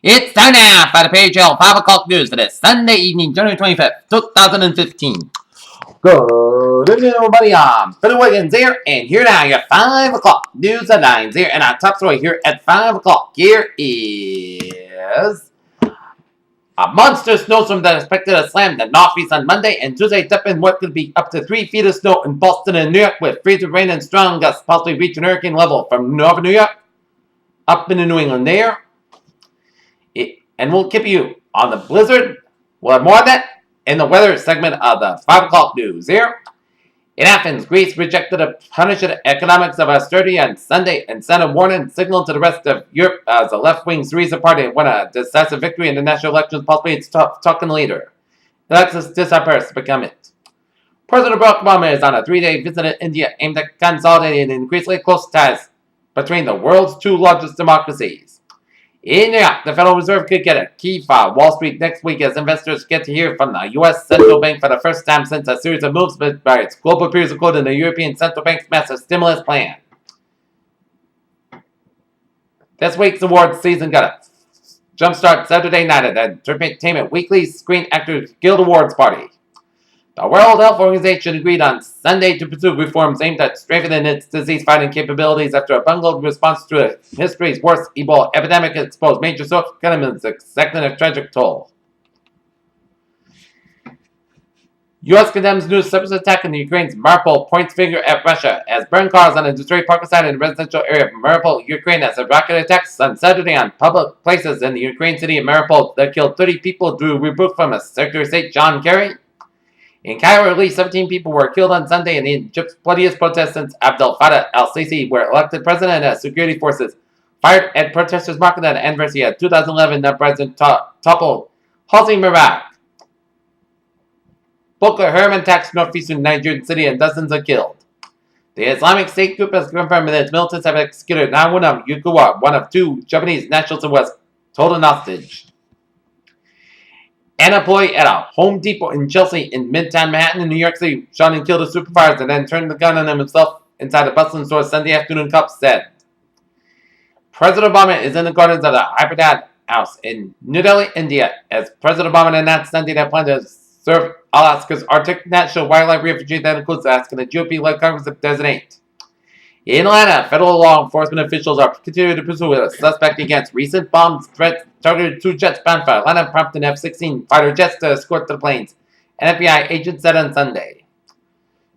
It's time now for the PHL 5 o'clock news for this Sunday evening, January 25th, 2015. Good evening, everybody. I'm Billy Wiggins here, and here now your 5 o'clock news headlines here. And our top story here at 5 o'clock here is a monster snowstorm that is expected to slam the Northeast on Monday and Tuesday, tipping what could be up to 3 feet of snow in Boston and New York, with freezing rain and strong gusts possibly reaching hurricane level from northern New York up into New England there. And we'll keep you on the blizzard. We'll have more of that in the weather segment of the 5 o'clock news here. In Athens, Greece rejected a punish the economics of austerity on Sunday and sent a warning signal to the rest of Europe as the left-wing Syriza party won a decisive victory in the national elections, possibly its talking leader. Alexis Tsipras to become it. President Barack Obama is on a 3-day visit in India aimed at consolidating increasingly close ties between the world's two largest democracies. In New York, the Federal Reserve could get a key for Wall Street next week as investors get to hear from the U.S. Central Bank for the first time since a series of moves by its global peers, including the European Central Bank's massive stimulus plan. This week's awards season got a jumpstart Saturday night at the Entertainment Weekly Screen Actors Guild Awards party. The World Health Organization agreed on Sunday to pursue reforms aimed at strengthening its disease-fighting capabilities after a bungled response to history's worst Ebola epidemic exposed major shortcomings, exacting a tragic toll. U.S. condemns new surface attack in Ukraine's Mariupol, points finger at Russia as burned cars on a destroyed parking site in the residential area of Mariupol, Ukraine, as a rocket attacks on Saturday on public places in the Ukraine city of Mariupol that killed 30 people, drew rebuke from Secretary of State John Kerry. In Cairo, at least 17 people were killed on Sunday in Egypt's bloodiest protest since Abdel Fattah al-Sisi, where elected president and security forces fired at protesters marking the anniversary of 2011 that president toppled Hosni Mubarak. Boko Haram attacks northeastern Nigerian city and dozens are killed. The Islamic State group has confirmed that its militants have executed Nawuna Yukawa, one of two Japanese nationals who was held hostage. An employee at a Home Depot in Chelsea in Midtown Manhattan in New York City shot and killed a supervisor and then turned the gun on himself inside a bustling store Sunday afternoon, cops said. President Obama is in the gardens of the Hyderabad House in New Delhi, India, as President Obama announced Sunday that plan to serve Alaska's Arctic National Wildlife Refuge that includes asking the GOP-led Congress to designate. In Atlanta, federal law enforcement officials are continuing to pursue a suspect against recent bomb threats targeted two jets bound for Atlanta, prompting F-16 fighter jets to escort the planes, an FBI agent said on Sunday.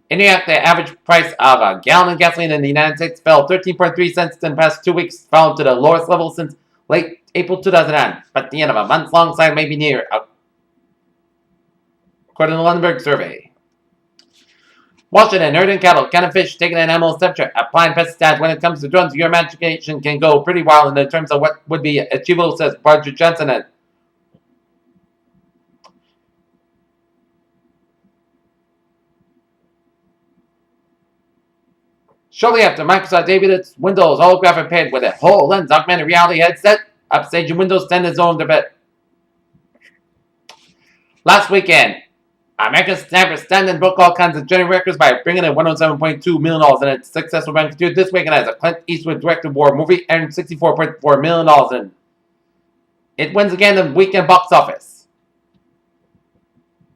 In New York, the average price of a gallon of gasoline in the United States fell 13.3 cents in the past 2 weeks, falling to the lowest level since late April 2009, but the end of a month-long cycle may be near, according to the Lundberg survey. Washington, herding cattle, can fish, taking an animal's temperature, applying pesticides. When it comes to drones, your imagination can go pretty wild in terms of what would be achievable, says Roger Johnson. Shortly after Microsoft debuted its Windows holographic pad with a HoloLens augmented reality headset, upstage in Windows 10 is on the Last weekend, American Sniper Stanton broke all kinds of journey records by bringing in $107.2 million in its successful run continued this weekend as a Clint Eastwood directed war movie earned $64.4 million in. It wins again the weekend box office.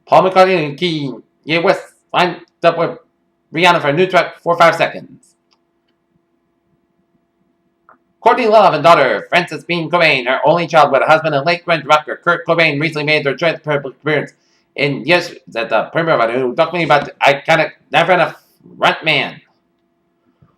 Paul McCartney and Kanye West lined up with Rihanna for a new track for 5 seconds. Courtney Love and daughter Frances Bean Cobain, her only child with a husband and late grunge rocker Kurt Cobain, recently made their joint public appearance in at the premiere of a new documentary about the iconic Never Enough Runt Man.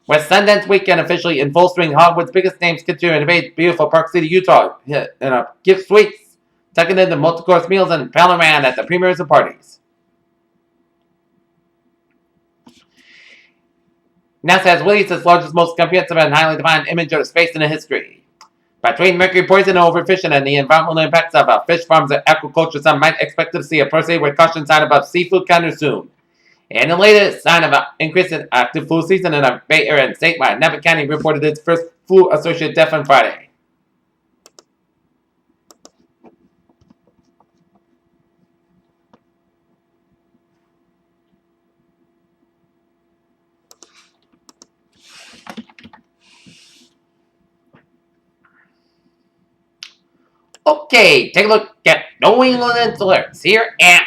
With Sundance Weekend officially in full swing, Hollywood's biggest names continue to invade beautiful Park City, Utah, in a gift suites, tucking into multi-course meals and pound around at the premieres and parties. NASA has released its largest, most comprehensive, and highly defined image of space in history. Between mercury poison, overfishing, and the environmental impacts of fish farms and aquaculture, some might expect to see a proceed with caution sign above seafood counter soon. And the latest sign of an increase in active flu season in the Bay Area and statewide, Napa County reported its first flu-associated death on Friday. Okay, take a look at New England alerts here at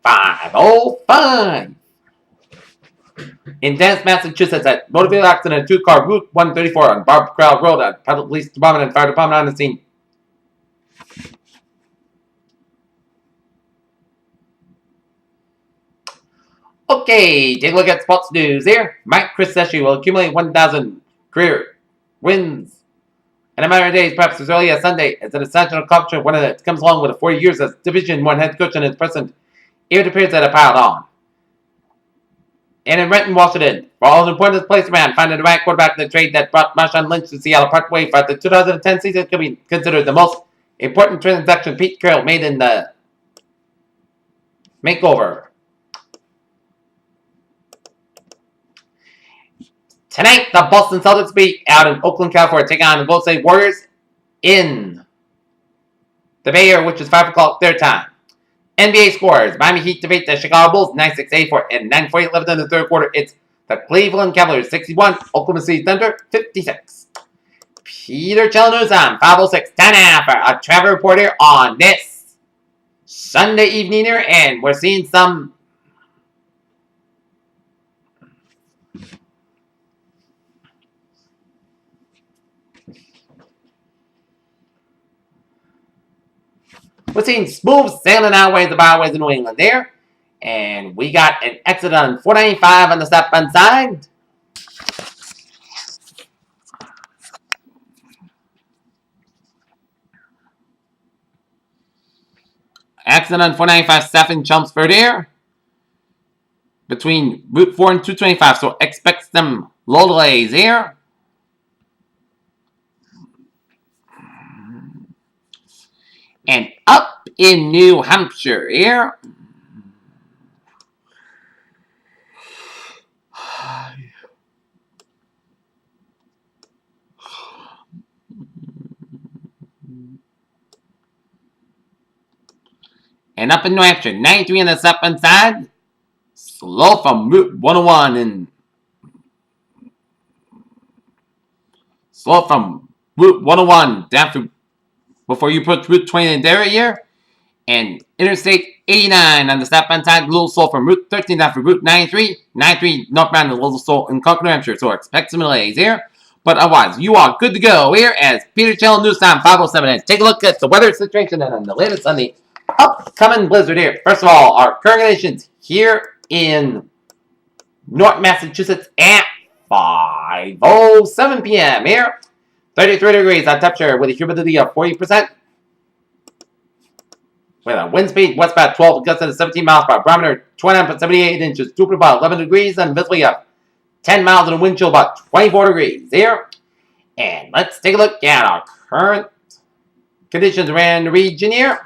5:05. In Dennis, Massachusetts, at motor vehicle accident, 2-car Route 134 on Barb Crowd Road. At Public Police Department and Fire Department on the scene. Okay, take a look at sports news here. Mike Krzyzewski will accumulate 1,000 career wins in a matter of days, perhaps as early as Sunday. It's an essential accomplishment, one that comes along with 40 years as Division I head coach and his present. It appears that it piled on. And in Renton, Washington, for all the importance place man, finding the right quarterback in the trade that brought Marshawn Lynch to Seattle partway for the 2010 season could be considered the most important transaction Pete Carroll made in the makeover. Tonight, the Boston Celtics beat out in Oakland, California, taking on the Golden State Warriors in the Bay Area, which is 5 o'clock their time. NBA scores. Miami Heat defeat the Chicago Bulls 96-84 and 9:48 in the third quarter. It's the Cleveland Cavaliers 61, Oklahoma City Thunder 56. Peter Channel on 506, 10 for a travel report here on this Sunday evening here, and we're seeing some smooth sailing outways the byways in New England there. And we got an exit on 495 on the southbound side. Exit on 495 south in Chelmsford here. Between Route 4 and 225. So expect some low delays here. And up in New Hampshire here. And up in New Hampshire, 93 on the southbound side. Slow from Route 101 and slow from Route 101 down to before you put Route 20 in there here. And Interstate 89 on the southbound side, a little slow from Route 13 down to Route 93. 93 northbound, a little slow in Concord, New Hampshire. So expect some delays here. But otherwise, you are good to go here as Peter Channel News Time 507. Take a look at the weather situation and the latest on the upcoming blizzard here. First of all, our current conditions here in North Massachusetts at 5:07 p.m. here. 33 degrees on temperature with a humidity of 40%. With a wind speed westbound 12 gusts at 17 miles per hour. Barometer 29.78 inches. Super about 11 degrees and visibly up 10 miles and a wind chill about 24 degrees here. And let's take a look at our current conditions around the region here.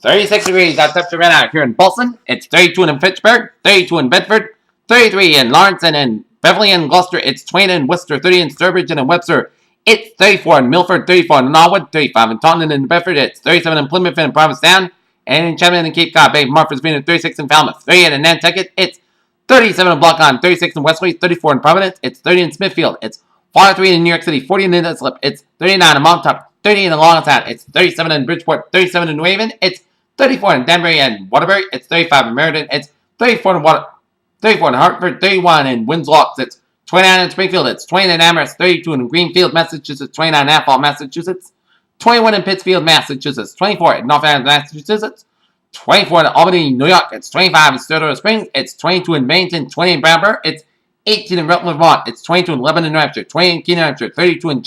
36 degrees on temperature right now here in Boston. It's 32 in Pittsburgh, 32 in Bedford, 33 in Lawrence and in Beverly and Gloucester. It's 20 in Worcester, 30 in Sturbridge and in Webster. It's 34 in Milford, 34 in Norwood, 35 in Taunton and in Bedford. It's 37 in Plymouth and in Provincetown. And in Chatham and Cape Cod Bay, Martha's Vineyard, 36 in Falmouth, 38 in Nantucket. It's 37 in Block On, 36 in Wesley, 34 in Providence. It's 30 in Smithfield. It's 43 in New York City, 40 in Islip. It's 39 in Montauk, 30 in Longtown. It's 37 in Bridgeport, 37 in New Haven. It's 34 in Danbury and Waterbury. It's 35 in Meriden. It's 34 in Hartford. 31 in Winslow. It's 29 in Springfield. It's 20 in Amherst. 32 in Greenfield, Massachusetts. 29 in Athol, Massachusetts. 21 in Pittsfield, Massachusetts. 24 in North Island, Massachusetts. 24 in Albany, New York. It's 25 in Stillwater Springs. It's 22 in Bennington. 20 in Brattleboro. It's 18 in Rutland, Vermont. It's 22 in Lebanon, New Hampshire. 20 in Keene, New Hampshire. 32 in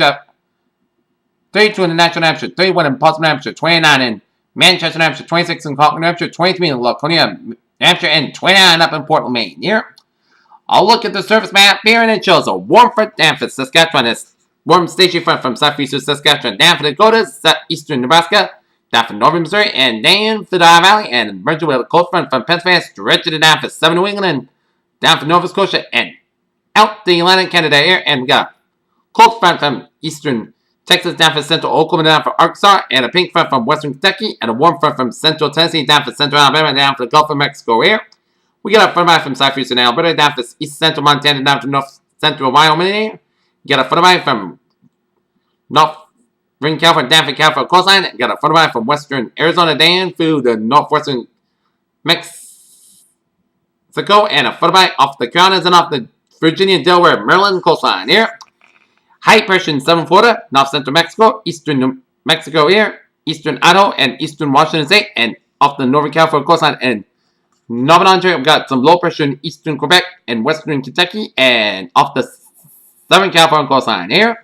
32 in Nashville, New Hampshire. 31 in Portsmouth, New Hampshire. 29 in Manchester, New Hampshire, 26 in Concord, New Hampshire, 23 in Laconia, New Hampshire, and 29 up in Portland, Maine. Here, I'll look at the surface map here, and it shows a warm front down for Saskatchewan. It's warm station front from southeastern Saskatchewan down for the Dakotas, southeastern Nebraska, down for northern Missouri, and down for the Valley, and merging with a cold front from Pennsylvania, stretching it down for southern New England, and down for Nova Scotia, and out the Atlantic Canada here, and we got cold front from eastern Texas down for central Oklahoma, down for Arkansas, and a pink front from western Kentucky, and a warm front from central Tennessee, down for central Alabama, and down for the Gulf of Mexico here. We got a front from southeastern Alberta, down for east central Montana, down for north central Wyoming here, Get a photo from Northern California, Danforth, California coastline. Got a photo from Western Arizona down through the northwestern Mexico, and a photo off the Carolinas and off the Virginia, Delaware, Maryland coastline here. High pressure in southern Florida, north central Mexico, eastern New Mexico here, eastern Idaho, and eastern Washington State, and off the northern California coastline and northern Ontario. We've got some low pressure in eastern Quebec and western Kentucky, and off the southern California coastline here.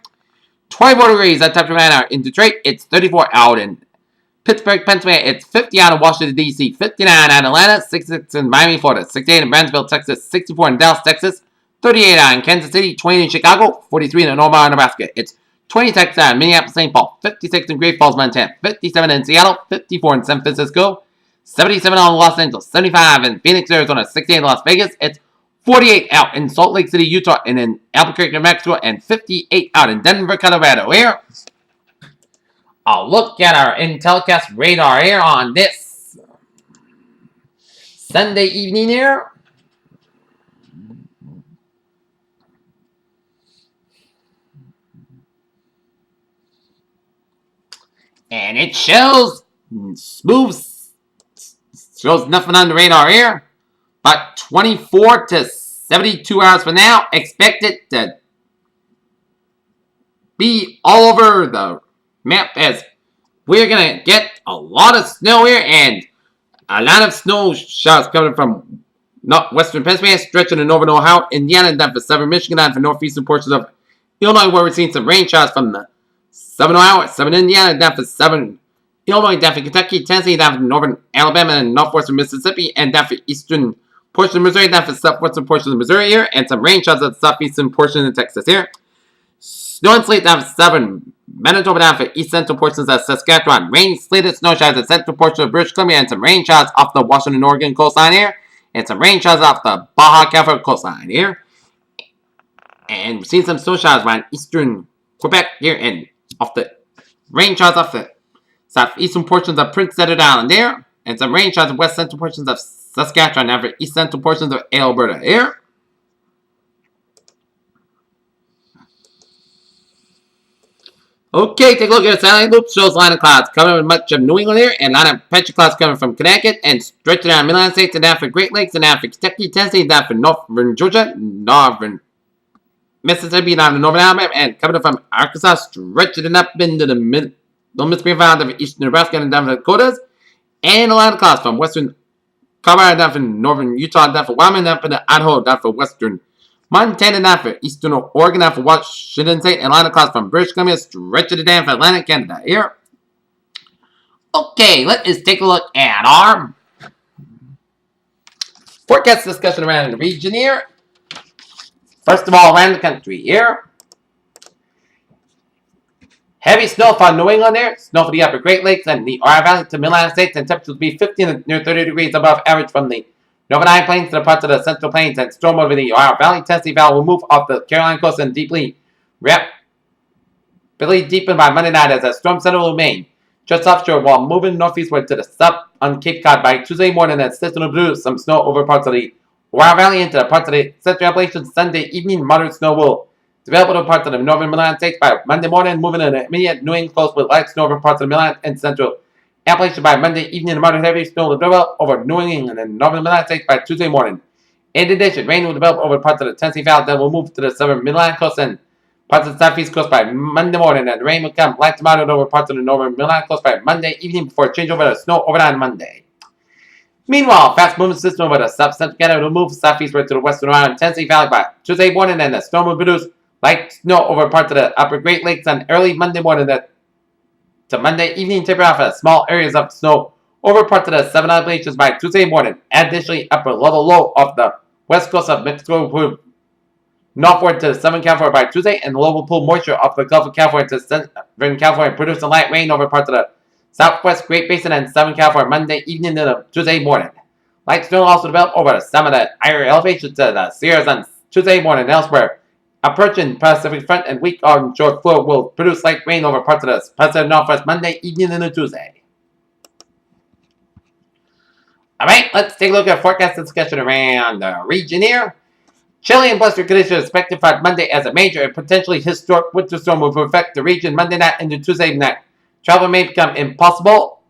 24 degrees at temperature right now in Detroit. It's 34 out in Pittsburgh, Pennsylvania. It's 50 out in Washington, D.C., 59 out in Atlanta, 66 in Miami, Florida, 68 in Brownsville, Texas, 64 in Dallas, Texas, 38 out in Kansas City, 20 in Chicago, 43 in Omaha, Nebraska. It's 26 out in Minneapolis, St. Paul, 56 in Great Falls, Montana, 57 in Seattle, 54 in San Francisco, 77 out in Los Angeles, 75 in Phoenix, Arizona, 68 in Las Vegas. It's 48 out in Salt Lake City, Utah, and in Albuquerque, New Mexico, and 58 out in Denver, Colorado. Here, I'll look at our Intellicast radar here on this Sunday evening here. And it shows smooth, shows nothing on the radar here. But 24 to 72 hours from now, expect it to be all over the map as we're going to get a lot of snow here and a lot of snow showers coming from western Pennsylvania, stretching to northern Ohio, Indiana, down for southern Michigan, down for northeastern portions of Illinois, where we're seeing some rain showers from the southern Ohio, southern Indiana, down for southern Illinois, down for Kentucky, Tennessee, down for northern Alabama and northwestern Mississippi, and down for eastern portion of Missouri, down for southwestern portion of Missouri here, and some rain showers at the southeastern portion of Texas here. Snow and sleet down for southern Manitoba, down for east central portions of Saskatchewan. Rain, sleet, and snow showers at central portion of British Columbia, and some rain showers off the Washington, Oregon coastline here, and some rain showers off the Baja California coastline here. And we're seeing some snow showers around eastern Quebec here, and off the rain showers off the southeastern portions of Prince Edward Island there, and some rain showers in west central portions of Saskatchewan, and for east central portions of Alberta here. Okay, take a look at the satellite loop. Shows a line of clouds coming with much of New England here, and a line of patchy clouds coming from Connecticut, and stretching down Midland States, and down for Great Lakes, and down for Kentucky, Tennessee, down for northern Georgia, northern Mississippi, down to northern Alabama, and coming up from Arkansas, stretching up into the Mississippi Valley, down eastern Nebraska, and down to the Dakotas, and a line of clouds from western Colorado, down for northern Utah, down for Wyoming, down for the Idaho, down for western Montana, down for eastern Oregon, down for Washington State, and line of clouds from British Columbia, stretching it down for Atlantic Canada here. Okay, let's take a look at our forecast discussion around the region here. First of all, around the country here. Heavy snow for New England there. Snow for the upper Great Lakes and the Ohio Valley to Midland States, and temperatures will be 50 to near 30 degrees above average from the Northern High Plains to the parts of the Central Plains, and storm over the Ohio Valley. Tennessee Valley will move off the Carolina coast and rapidly deepen by Monday night as a storm center will remain just offshore while moving northeastward to the south on Cape Cod by Tuesday morning. And system will produce some snow over parts of the Ohio Valley into the parts of the Central Appalachians. Sunday evening, moderate snow will develop over parts of the northern Midland States by Monday morning, moving in the immediate New England coast with light snow over parts of the Midland and Central Appalachia by Monday evening, and moderate heavy snow will develop over New England and northern Midland States by Tuesday morning. In addition, rain will develop over parts of the Tennessee Valley that will move to the southern Midland coast and parts of the southeast coast by Monday morning, and rain will come light to moderate over parts of the northern Midland coast by Monday evening before change over to snow overnight on Monday. Meanwhile, fast-moving system over the south-central Canada will move southeastward to the western Ohio and Tennessee Valley by Tuesday morning, and the storm will produce light snow over parts of the upper Great Lakes on early Monday morning to Monday evening, taper off at small areas of snow over parts of the southern Appalachians by Tuesday morning. Additionally, upper level low off the west coast of Mexico will move northward to southern California by Tuesday, and the low will pull moisture off the Gulf of California to southern California, producing light rain over parts of the southwest Great Basin and southern California Monday evening to Tuesday morning. Light snow will also develop over some of the higher elevations to the Sierras on Tuesday morning and elsewhere. Approaching Pacific front and weak onshore flow will produce light rain over parts of the Pacific Northwest Monday evening into Tuesday. Alright, let's take a look at forecast discussion around the region here. Chilly and blister conditions expected for Monday as a major and potentially historic winter storm will affect the region Monday night into Tuesday night. Travel may become impossible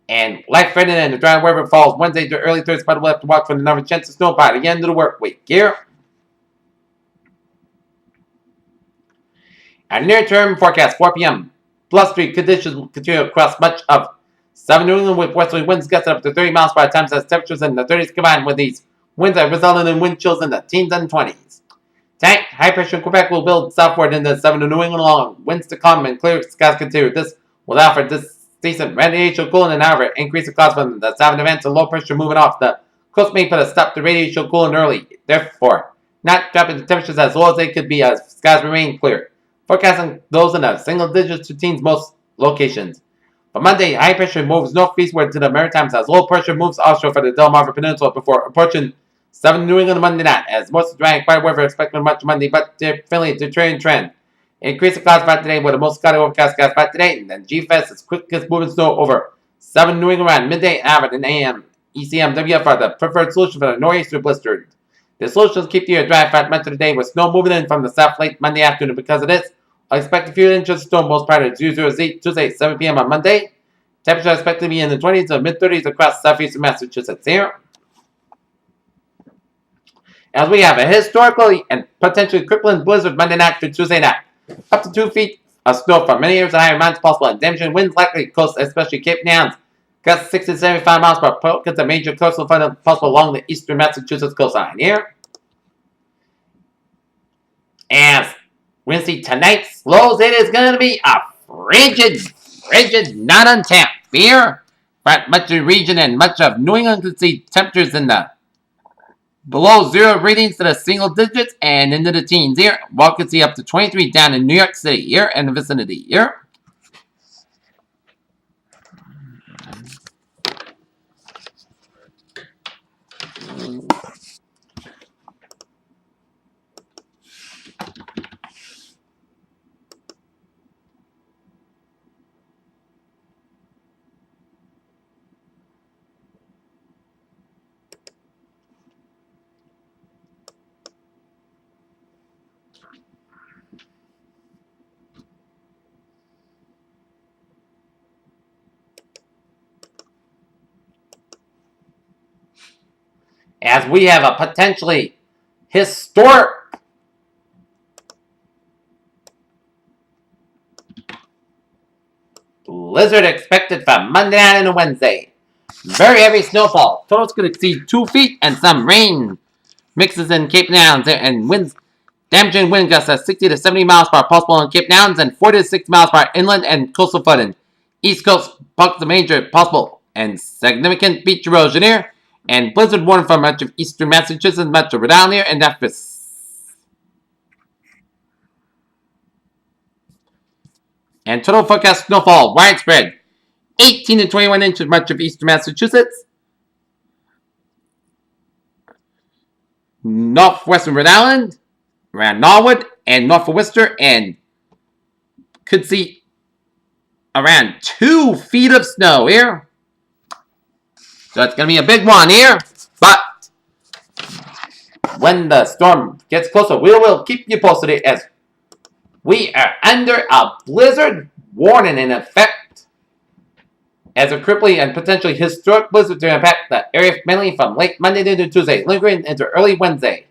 and life-threatening, and the dry weather falls Wednesday to early Thursday, but we'll have to watch for the number of chance of snow by the end of the work week. Here, our near-term forecast, 4 p.m. Blustery conditions will continue across much of southern New England with westerly winds gusting up to 30 miles per hour times as temperatures in the 30s combined with these winds that resulted in wind chills in the teens and 20s. Tonight, high pressure in Quebec will build southward into southern New England along winds to come and clear skies continue. This will allow for this decent radiation cooling and however increase the clouds from the southern events and low pressure moving off the coast may put a stop to radiation cooling early. Therefore, not dropping the temperatures as low as they could be as skies remain clear. Forecasting those in the single digits to teens most locations. For Monday, high pressure moves northeastward to the Maritimes as low pressure moves offshore for the Delmarva Peninsula before approaching southern New England Monday night, as most dry and quiet weather expected much Monday, but fairly deteriorating trend. Increase the clouds spot today with the most cloudy overcast sky spot today, and then G-Fest is quickest moving snow over southern New England around midday, average, and AM. ECMWF are the preferred solution for the nor'easter blizzard. The solutions keep the air dry for much of the day with snow moving in from the south late Monday afternoon. Because of this, I expect a few inches of snow most part of Tuesday, 7 p.m. on Monday. Temperature expected to be in the 20s to mid-30s across southeastern Massachusetts here. As we have a historically and potentially crippling blizzard Monday night through Tuesday night. Up to 2 feet of snow for many areas and higher amounts possible, and damaging winds likely coast, especially Cape Downs. Gusts 60 to 75 miles per hour. Gets a major coastal front possible along the eastern Massachusetts coastline here. As we see tonight's lows, it is going to be a frigid, not untapped beer. But much of the region and much of New England could see temperatures in the below zero readings to the single digits and into the teens here. While could see up to 23 down in New York City here and the vicinity here. As we have a potentially historic blizzard expected for Monday night and Wednesday. Very heavy snowfall. Totals could exceed 2 feet and some rain mixes in Cape Downs and winds. Damaging wind gusts at 60 to 70 miles per hour possible in Cape Downs and 40 to 60 miles per hour inland and coastal flooding. East Coast bucks the major possible and significant beach erosion here. And blizzard warning for much of eastern Massachusetts, much of Rhode Island here, and Memphis. And total forecast snowfall widespread 18 to 21 inches much of eastern Massachusetts. Northwestern Rhode Island, around Norwood, and north of Worcester, and could see around 2 feet of snow here. So it's going to be a big one here, but when the storm gets closer, we will keep you posted as we are under a blizzard warning in effect as a crippling and potentially historic blizzard to impact the area mainly from late Monday into Tuesday, lingering into early Wednesday.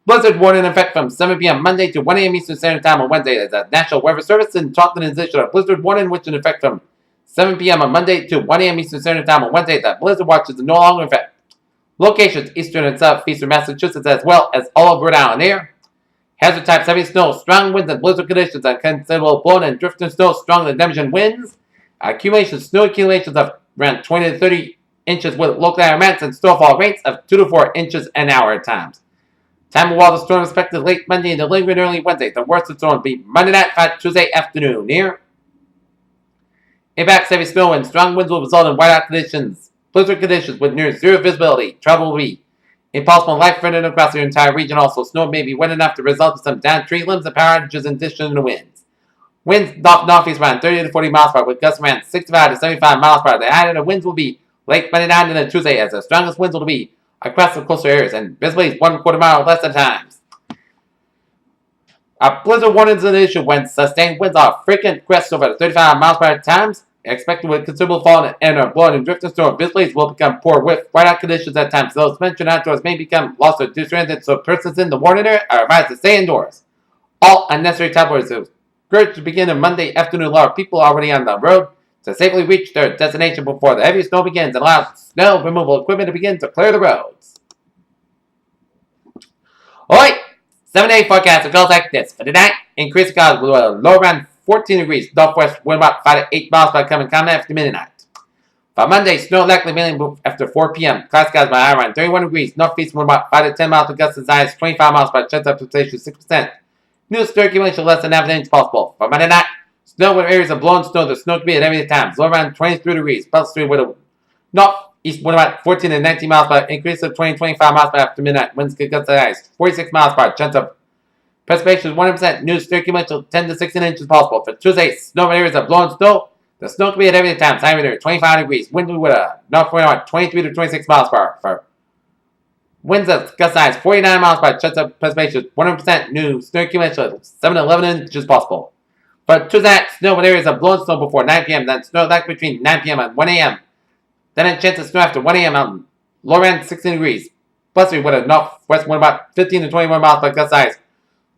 Blizzard warning in effect from 7 p.m. Monday to 1 a.m. Eastern Standard Time on Wednesday as the National Weather Service and Translation of blizzard warning, which in effect from 7 p.m. on Monday to 1 a.m. Eastern Standard Time on Wednesday. That blizzard watch is no longer in effect. Locations eastern and southeastern Massachusetts as well as all of Rhode Island here. Hazard types heavy snow, strong winds and blizzard conditions, and considerable blown and drifting snow, strong and damaging winds. Snow accumulations of around 20 to 30 inches with local amounts and snowfall rates of 2 to 4 inches an hour at times. Time of while the storm is expected late Monday and lingering early Wednesday. The worst of the storm will be Monday night, Tuesday afternoon here. Impacts heavy snow and strong winds will result in whiteout conditions, blizzard conditions with near zero visibility. Travel will be impossible and life-threatening across the entire region. Also, snow may be wet enough to result in some downed tree limbs and power outages in addition to the winds. Winds northeast around 30 to 40 miles per hour with gusts around 65 to 75 miles per hour. The height of the winds will be late Monday night and then Tuesday as the strongest winds will be across the coastal areas and visibility 1/4 mile less than times. Blizzard warnings are issued when sustained winds are frequent crests over 35 miles per hour times. Expected with considerable fall and blowing and drifting storm. Visibility will become poor with whiteout conditions at times. Those mentioned outdoors may become lost or disoriented, so persons in the warning area are advised to stay indoors. All unnecessary travel is encouraged to begin on Monday afternoon. A lot of people already on the road to safely reach their destination before the heavy snow begins and allow snow removal equipment to begin to clear the roads. Alright, 7-day forecast goes like this. For tonight, increased clouds with a low around 14 degrees. Northwest wind about 5 to 8 miles by coming common after midnight. For Monday, snow likely mainly after 4 p.m. Cloud skies by around 31 degrees. Northeast wind about 5 to 10 miles with gusts as high as 25 miles by chance of precipitation 6%. New circulation less than half an inch possible. For Monday night, snow with areas of blown snow. The snow to be at every time. Low around 23 degrees. Belt street with a northeast wind about 14 to 19 miles by increase of 20-25 miles by after midnight. Winds get gusts as high as 46 miles per hour. Chance of precipitation is 100%. New circulation 10 to 16 inches possible. For Tuesday, snow with areas of blown snow. The snow to be at every time. Time there 25 degrees. Wind with a north wind about 23 to 26 miles per hour. For winds of gust size 49 miles per hour. Chance of precipitation 100%. New snow accumulation 7 to 11 inches possible. For Tuesday, snow with areas of blown snow before 9 p.m. Then snow like between 9 p.m. and 1 a.m. Then a chance of snow after 1 a.m. on low end 16 degrees. Plus with a northwest wind about 15 to 21 miles per gust size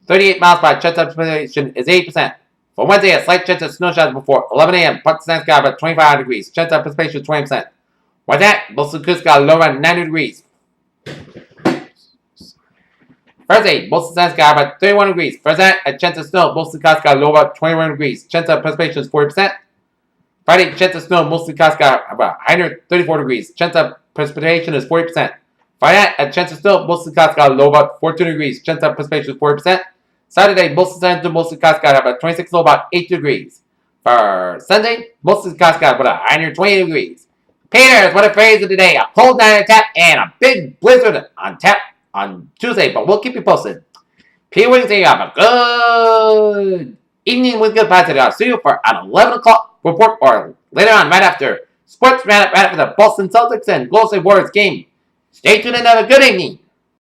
38 miles per hour. Chance of precipitation is 8%. For Wednesday, a slight chance of snow showers before 11 a.m. Part of sky about 25 degrees. Chance of precipitation is 20%. With that, mostly clear sky low around 90 degrees. Thursday, most of the sky about 31 degrees. Thursday, a chance of snow, mostly clear sky low about 21 degrees. Chance of precipitation is 40%. Friday, chance of snow, mostly clear sky about 134 degrees. Chance of precipitation is 40%. Friday, a chance of snow, mostly clear sky low about 14 degrees. Chance of precipitation is 40%. Saturday, mostly clear sky about 26 low about 8 degrees. For Sunday, mostly clear sky about 120 degrees. Peters, what a phrase of today. A cold night on tap and a big blizzard on tap on Tuesday, but we'll keep you posted. Peter Wiggins, you have a good evening with good positive. I'll see you for an 11 o'clock report or later on right after sports right after the Boston Celtics and Golden State Warriors game. Stay tuned and have a good evening.